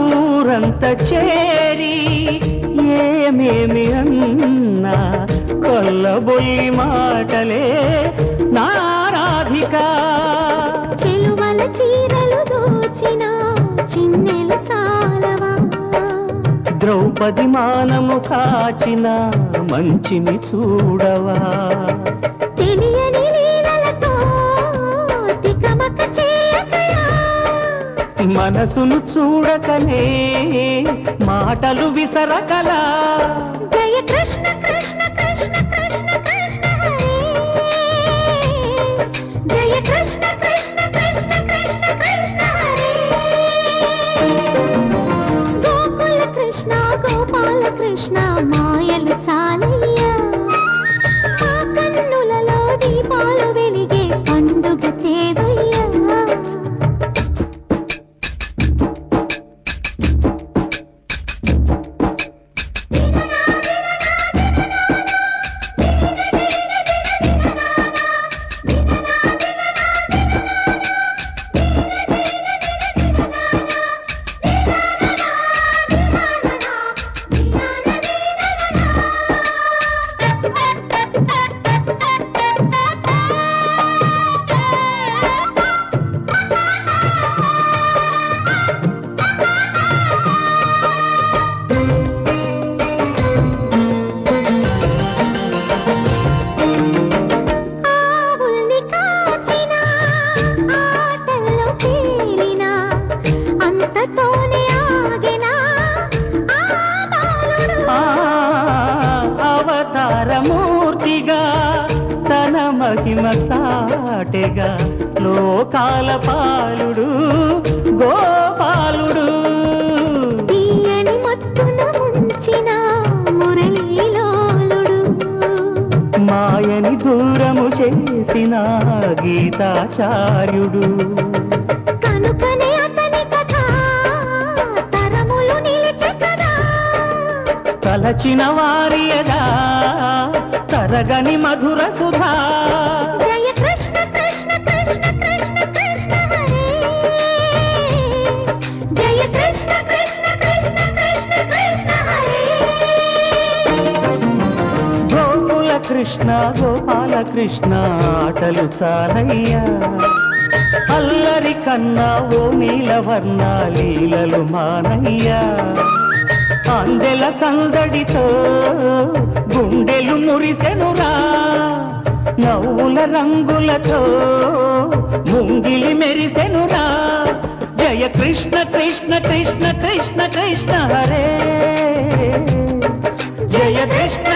ఊరంత చేరి ఏమేమి అన్నా కొల్లబొల్లి మాటలే నారాధిక చెలువల చీరలు దోచిన చిన్నెలు చాలవా ద్రౌపది మానము కాచిన మంచిని చూడవా తెలియని లీలలతో తికమక చేయకయా మనసును చూడకనే మాటలు విసరకలా జయ కృష్ణ కృష్ణ కృష్ణ కృష్ణ కృష్ణ హరే జయ కృష్ణ కృష్ణ కృష్ణ కృష్ణ కృష్ణ హరే గోకుల కృష్ణ గోపాల కృష్ణ మాయలు చాలయ్యా మా కన్నులలో దీపాలు వెలిగే పండుగ తేవయ్యా అవతారమూర్తిగా తన మహిమ సాటెగా లోకాల పాలుడు గోపాలుడు తీయని మత్తున ముంచిన మురళీలోలుడు మాయని దూరము చేసిన గీతాచార్యుడు కనుకనే అతని కథ తరములు నిలిచే కదా తలచిన వారియగా తరగని మధుర సుధా జయ కృష్ణ కృష్ణ కృష్ణ కృష్ణ కృష్ణ హరే జయ కృష్ణ కృష్ణ కృష్ణ కృష్ణ కృష్ణ హరే గోకుల కృష్ణ గోపాల కృష్ణ ఆటలు చాలయ్యా అల్లరి కన్నా ఓ నీలవర్ణ లీలలు మానయ్యా అందెల సందడితో గుండెలు మురిసెనురా నవ్వుల రంగులతో ముంగిలి మెరిసెనురా జయ కృష్ణ కృష్ణ కృష్ణ కృష్ణ కృష్ణ హరే జయ కృష్ణ